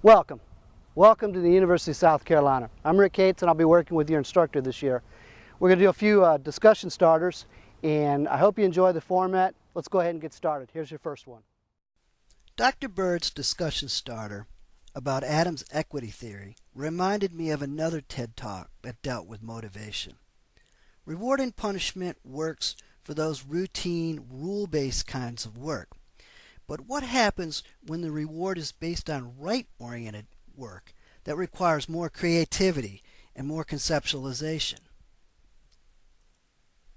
Welcome. Welcome to the University of South Carolina. I'm Rick Cates and I'll be working with your instructor this year. We're going to do a few discussion starters and I hope you enjoy the format. Let's go ahead and get started. Here's your first one. Dr. Bird's discussion starter about Adams' equity theory reminded me of another TED Talk that dealt with motivation. Reward and punishment works for those routine, rule-based kinds of work. But what happens when the reward is based on right-oriented work that requires more creativity and more conceptualization?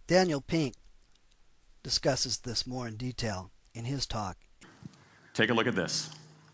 Daniel Pink discusses this more in detail in his talk. Take a look at this.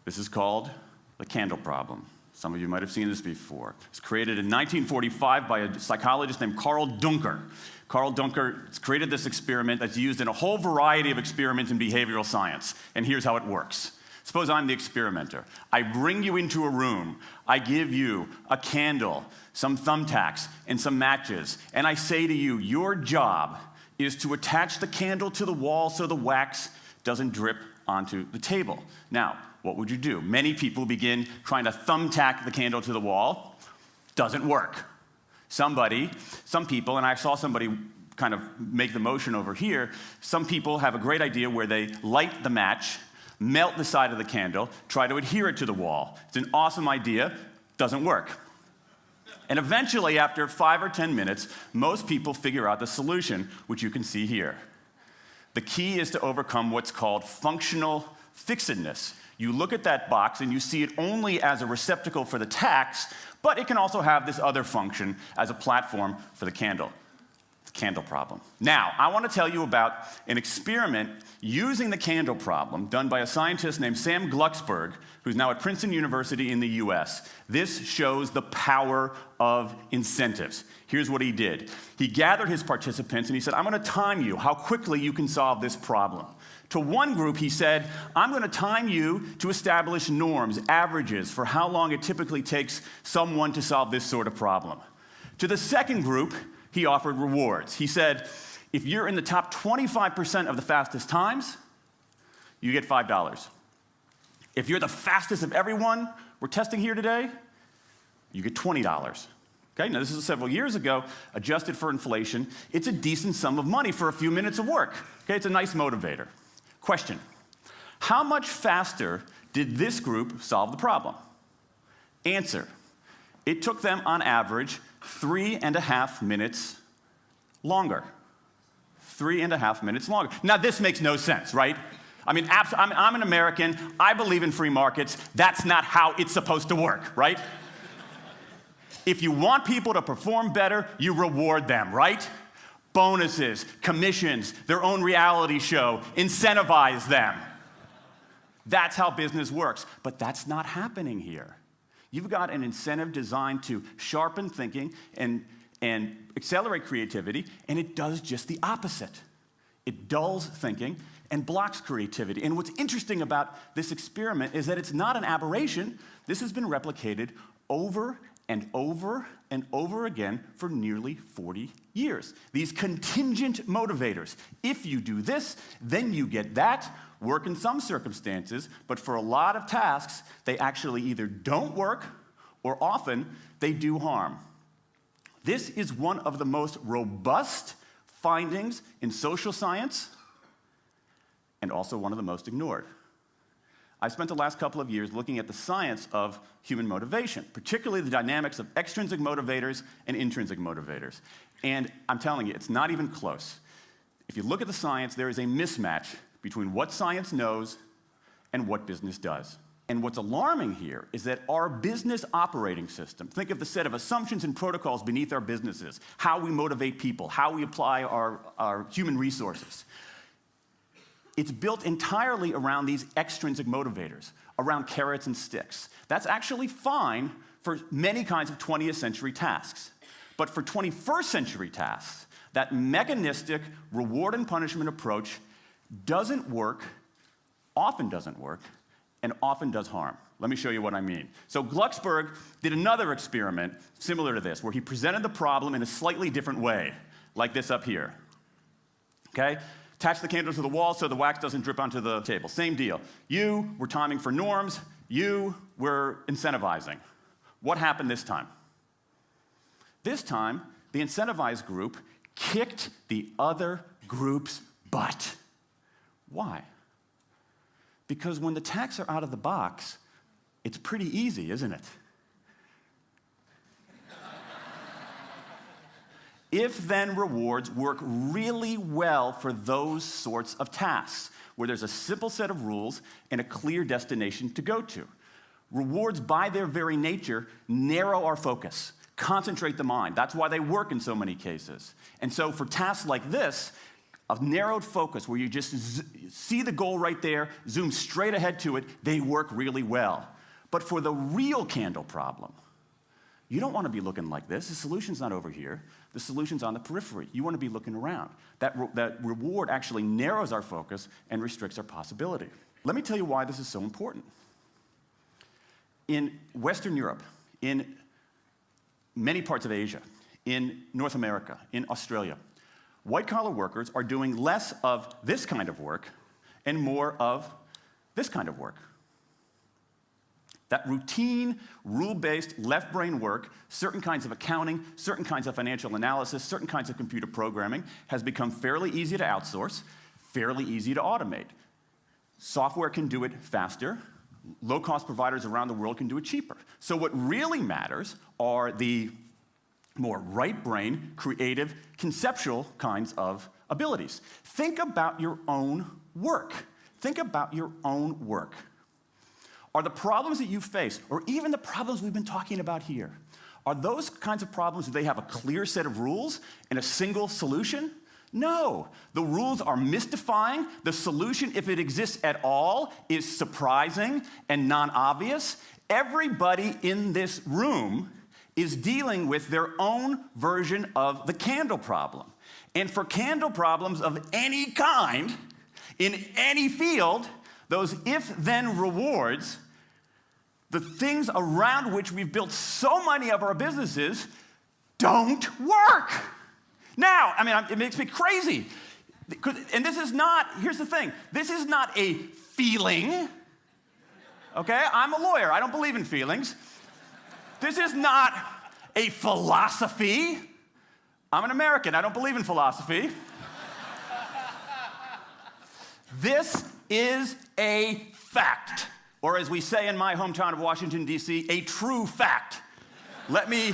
This is called the candle problem. Some of you might have seen this before. It was created in 1945 by a psychologist named Carl Duncker. Carl Duncker created this experiment that's used in a whole variety of experiments in behavioral science. And here's how it works. Suppose I'm the experimenter. I bring you into a room. I give you a candle, some thumbtacks, and some matches. And I say to you, your job is to attach the candle to the wall so the wax doesn't drip onto the table. Now, what would you do? Many people begin trying to thumbtack the candle to the wall. Doesn't work. Some people, and I saw somebody kind of make the motion over here, some people have a great idea where they light the match, melt the side of the candle, try to adhere it to the wall. It's an awesome idea. Doesn't work. And eventually, after 5 or 10 minutes, most people figure out the solution, which you can see here. The key is to overcome what's called functional fixedness. You look at that box and you see it only as a receptacle for the tacks, but it can also have this other function as a platform for the candle. The candle problem. Now, I want to tell you about an experiment using the candle problem done by a scientist named Sam Glucksberg, who's now at Princeton University in the US. This shows the power of incentives. Here's what he did. He gathered his participants and he said, I'm going to time you how quickly you can solve this problem. To one group, he said, I'm going to time you to establish norms, averages, for how long it typically takes someone to solve this sort of problem. To the second group, he offered rewards. He said, if you're in the top 25% of the fastest times, you get $5. If you're the fastest of everyone we're testing here today, you get $20. Okay, now this is several years ago, adjusted for inflation. It's a decent sum of money for a few minutes of work. Okay, it's a nice motivator. Question, how much faster did this group solve the problem? Answer, it took them on average 3.5 minutes longer. 3.5 minutes longer. Now this makes no sense, right? I mean, I'm an American, I believe in free markets, that's not how it's supposed to work, right? If you want people to perform better, you reward them, right? Bonuses, commissions, their own reality show, incentivize them. That's how business works, but that's not happening here. You've got an incentive designed to sharpen thinking and accelerate creativity, and it does just the opposite. It dulls thinking and blocks creativity. And what's interesting about this experiment is that it's not an aberration. This has been replicated over and over and over again for nearly 40 years. These contingent motivators. If you do this, then you get that. Work in some circumstances, but for a lot of tasks, they actually either don't work or often they do harm. This is one of the most robust findings in social science and also one of the most ignored. I spent the last couple of years looking at the science of human motivation, particularly the dynamics of extrinsic motivators and intrinsic motivators. And I'm telling you, it's not even close. If you look at the science, there is a mismatch between what science knows and what business does. And what's alarming here is that our business operating system, think of the set of assumptions and protocols beneath our businesses, how we motivate people, how we apply our human resources. It's built entirely around these extrinsic motivators, around carrots and sticks. That's actually fine for many kinds of 20th century tasks. But for 21st century tasks, that mechanistic reward and punishment approach doesn't work, often doesn't work, and often does harm. Let me show you what I mean. So Glucksberg did another experiment similar to this, where he presented the problem in a slightly different way, like this up here. Okay? Attach the candle to the wall so the wax doesn't drip onto the table. Same deal. You were timing for norms. you were incentivizing. What happened this time? This time, the incentivized group kicked the other group's butt. Why? Because when the tax are out of the box, it's pretty easy, isn't it? If-then rewards work really well for those sorts of tasks, where there's a simple set of rules and a clear destination to go to. Rewards, by their very nature, narrow our focus, concentrate the mind. That's why they work in so many cases. And so for tasks like this, a narrowed focus where you just see the goal right there, zoom straight ahead to it, they work really well. But for the real candle problem, you don't want to be looking like this. The solution's not over here. The solution's on the periphery. You want to be looking around. That reward actually narrows our focus and restricts our possibility. Let me tell you why this is so important. In Western Europe, in many parts of Asia, in North America, in Australia, white-collar workers are doing less of this kind of work and more of this kind of work. That routine, rule-based, left-brain work, certain kinds of accounting, certain kinds of financial analysis, certain kinds of computer programming, has become fairly easy to outsource, fairly easy to automate. Software can do it faster. Low-cost providers around the world can do it cheaper. So what really matters are the more right-brain, creative, conceptual kinds of abilities. Think about your own work. Think about your own work. Are the problems that you face, or even the problems we've been talking about here, are those kinds of problems, do they have a clear set of rules and a single solution? No. The rules are mystifying. The solution, if it exists at all, is surprising and non-obvious. Everybody in this room is dealing with their own version of the candle problem. And for candle problems of any kind, in any field, those if-then rewards, the things around which we've built so many of our businesses, don't work. Now, I mean, it makes me crazy. And this is not, here's the thing, this is not a feeling, okay? I'm a lawyer, I don't believe in feelings. This is not a philosophy. I'm an American, I don't believe in philosophy. This is a fact, or as we say in my hometown of Washington, D.C., a true fact. Let me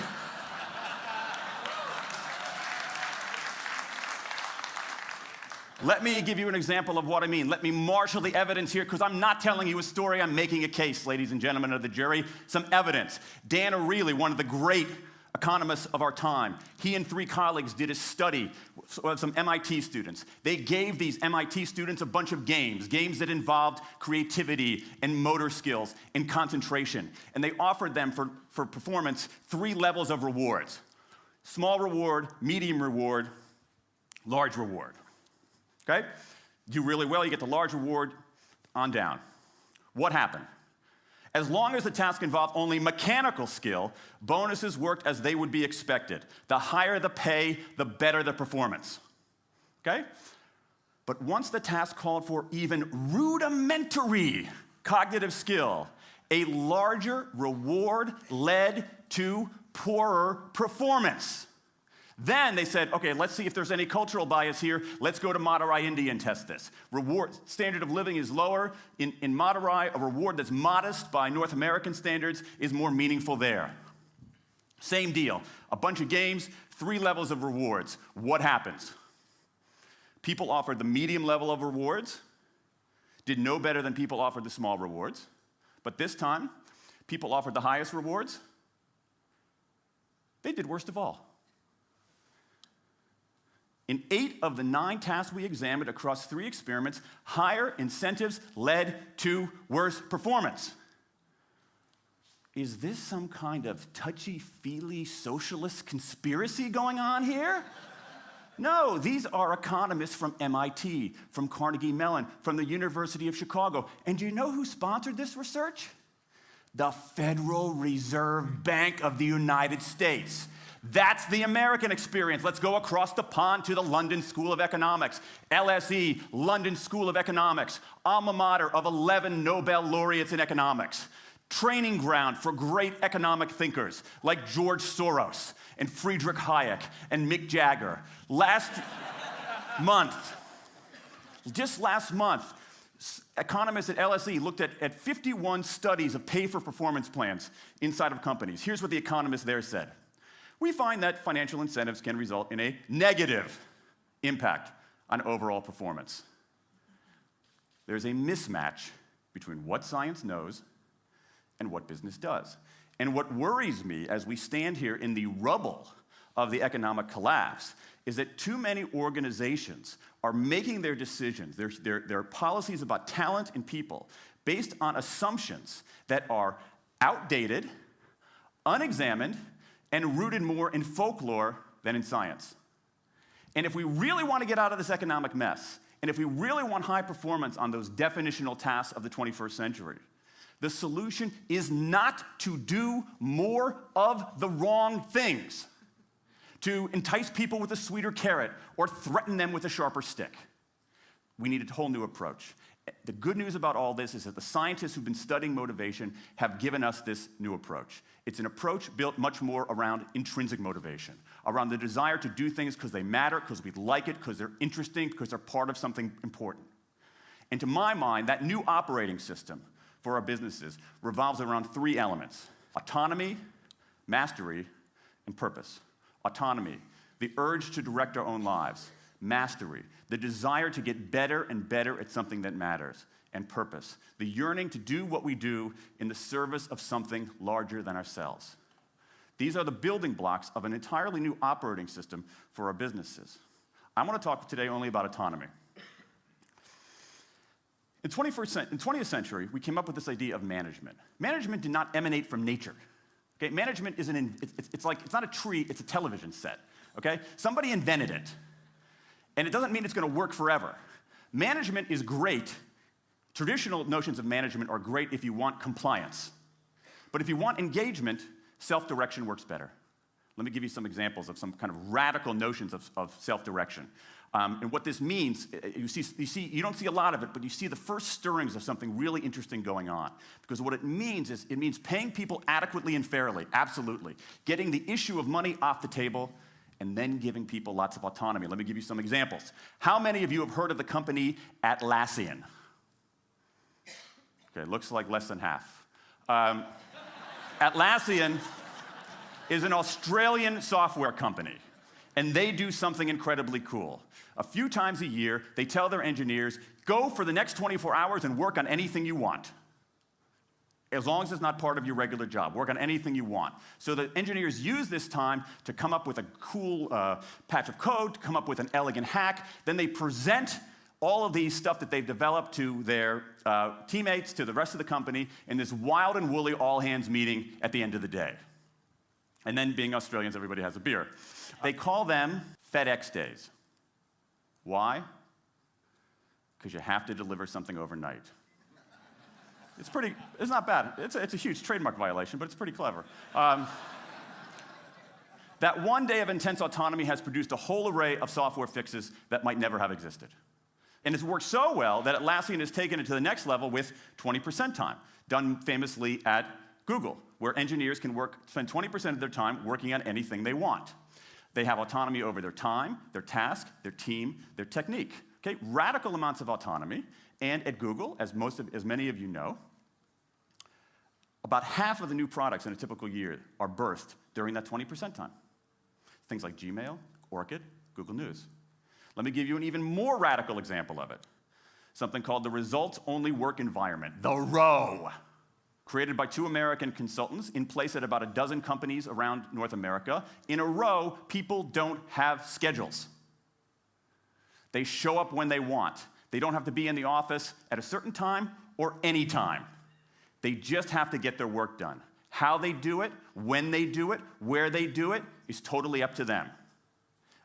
give you an example of what I mean. Let me marshal the evidence here, because I'm not telling you a story, I'm making a case, ladies and gentlemen of the jury. Some evidence. Dan Ariely, one of the great economists of our time, he and 3 colleagues did a study of some MIT students. They gave these MIT students a bunch of games that involved creativity and motor skills and concentration. And they offered them for performance 3 levels of rewards. Small reward, medium reward, large reward. Okay? Do really well, you get the large reward, on down. What happened? As long as the task involved only mechanical skill, bonuses worked as they would be expected. The higher the pay, the better the performance. Okay? But once the task called for even rudimentary cognitive skill, a larger reward led to poorer performance. Then they said, okay, let's see if there's any cultural bias here. Let's go to Madurai, India and test this. Reward standard of living is lower. In Madurai, a reward that's modest by North American standards is more meaningful there. Same deal. A bunch of games, 3 levels of rewards. What happens? People offered the medium level of rewards, did no better than people offered the small rewards. But this time, people offered the highest rewards. They did worst of all. In 8 of the 9 tasks we examined across 3 experiments, higher incentives led to worse performance. Is this some kind of touchy-feely socialist conspiracy going on here? No, these are economists from MIT, from Carnegie Mellon, from the University of Chicago. And do you know who sponsored this research? The Federal Reserve Bank of the United States. That's the American experience. Let's go across the pond to the London School of Economics. LSE, London School of Economics, alma mater of 11 Nobel laureates in economics. Training ground for great economic thinkers like George Soros and Friedrich Hayek and Mick Jagger. Just last month, economists at LSE looked at 51 studies of pay-for-performance plans inside of companies. Here's what the economists there said. We find that financial incentives can result in a negative impact on overall performance. There's a mismatch between what science knows and what business does. And what worries me as we stand here in the rubble of the economic collapse is that too many organizations are making their decisions, their policies about talent and people, based on assumptions that are outdated, unexamined, and rooted more in folklore than in science. And if we really want to get out of this economic mess, and if we really want high performance on those definitional tasks of the 21st century, the solution is not to do more of the wrong things, to entice people with a sweeter carrot or threaten them with a sharper stick. We need a whole new approach. The good news about all this is that the scientists who've been studying motivation have given us this new approach. It's an approach built much more around intrinsic motivation, around the desire to do things because they matter, because we like it, because they're interesting, because they're part of something important. And to my mind, that new operating system for our businesses revolves around three elements: autonomy, mastery, and purpose. Autonomy, the urge to direct our own lives. Mastery, the desire to get better and better at something that matters. And purpose, the yearning to do what we do in the service of something larger than ourselves. These are the building blocks of an entirely new operating system for our businesses. I want to talk today only about autonomy. In the 20th century, we came up with this idea of management. Management did not emanate from nature. Okay? Management is it's not a tree, it's a television set. Okay? Somebody invented it. And it doesn't mean it's going to work forever. Management is great. Traditional notions of management are great if you want compliance. But if you want engagement, self-direction works better. Let me give you some examples of some kind of radical notions of self-direction. And what this means, you don't see a lot of it, but you see the first stirrings of something really interesting going on. Because what it means is, it means paying people adequately and fairly, absolutely. Getting the issue of money off the table, and then giving people lots of autonomy. Let me give you some examples. How many of you have heard of the company Atlassian? Okay, looks like less than half. Atlassian is an Australian software company, and they do something incredibly cool. A few times a year, they tell their engineers, go for the next 24 hours and work on anything you want. As long as it's not part of your regular job. Work on anything you want. So the engineers use this time to come up with a cool patch of code, to come up with an elegant hack. Then they present all of these stuff that they've developed to their teammates, to the rest of the company, in this wild and woolly all-hands meeting at the end of the day. And then, being Australians, everybody has a beer. They call them FedEx days. Why? Because you have to deliver something overnight. It's not bad. It's a huge trademark violation, but it's pretty clever. That one day of intense autonomy has produced a whole array of software fixes that might never have existed. And it's worked so well that Atlassian has taken it to the next level with 20% time, done famously at Google, where engineers can spend 20% of their time working on anything they want. They have autonomy over their time, their task, their team, their technique. Okay? Radical amounts of autonomy. And at Google, as many of you know, about half of the new products in a typical year are birthed during that 20% time. Things like Gmail, Orchid, Google News. Let me give you an even more radical example of it. Something called the results-only work environment, the ROW, created by 2 American consultants in place at about a dozen companies around North America. In a row, people don't have schedules. They show up when they want. They don't have to be in the office at a certain time or any time. They just have to get their work done. How they do it, when they do it, where they do it, is totally up to them.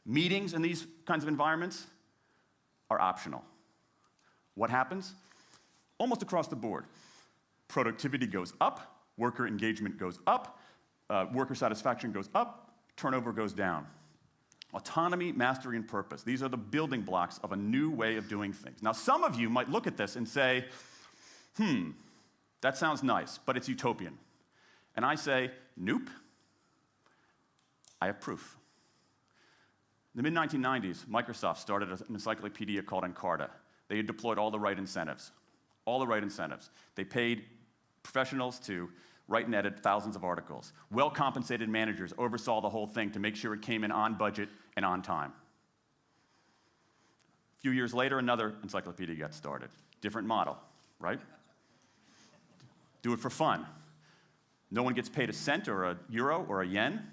Meetings in these kinds of environments are optional. What happens? Almost across the board. Productivity goes up, worker engagement goes up, worker satisfaction goes up, turnover goes down. Autonomy, mastery, and purpose. These are the building blocks of a new way of doing things. Now, some of you might look at this and say, that sounds nice, but it's utopian. And I say, nope. I have proof. In the mid-1990s, Microsoft started an encyclopedia called Encarta. They had deployed all the right incentives. All the right incentives. They paid professionals to write and edit thousands of articles. Well-compensated managers oversaw the whole thing to make sure it came in on budget and on time. A few years later, another encyclopedia got started. Different model, right? Do it for fun. No one gets paid a cent or a euro or a yen.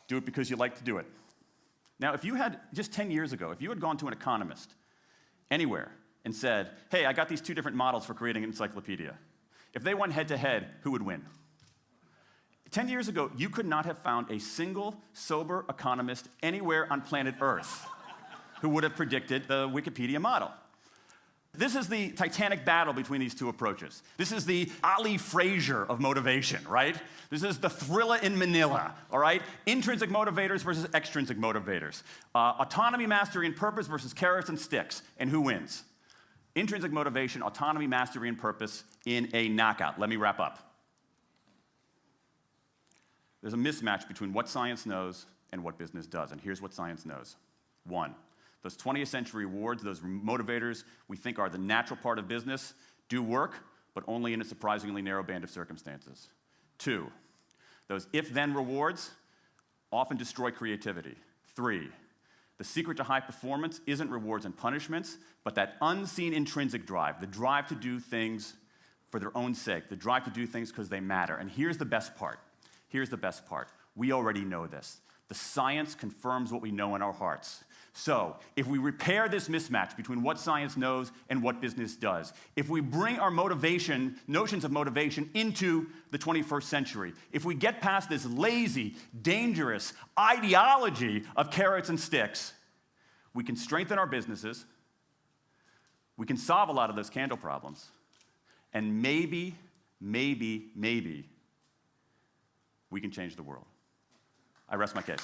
Do it because you like to do it. Now, if you had, just 10 years ago, if you had gone to an economist anywhere and said, hey, I got these two different models for creating an encyclopedia, if they went head-to-head, who would win? 10 years ago, you could not have found a single sober economist anywhere on planet Earth who would have predicted the Wikipedia model. This is the titanic battle between these two approaches. This is the Ali Frazier of motivation, right? This is the thriller in Manila, all right? Intrinsic motivators versus extrinsic motivators. Autonomy, mastery, and purpose versus carrots and sticks. And who wins? Intrinsic motivation, autonomy, mastery, and purpose in a knockout. Let me wrap up. There's a mismatch between what science knows and what business does, and here's what science knows. 1, those 20th century rewards, those motivators we think are the natural part of business, do work, but only in a surprisingly narrow band of circumstances. 2, those if-then rewards often destroy creativity. 3, the secret to high performance isn't rewards and punishments, but that unseen intrinsic drive, the drive to do things for their own sake, the drive to do things because they matter. And here's the best part. Here's the best part. We already know this. The science confirms what we know in our hearts. So, if we repair this mismatch between what science knows and what business does, if we bring our motivation, notions of motivation, into the 21st century, if we get past this lazy, dangerous ideology of carrots and sticks, we can strengthen our businesses, we can solve a lot of those candle problems, and maybe, we can change the world. I rest my case.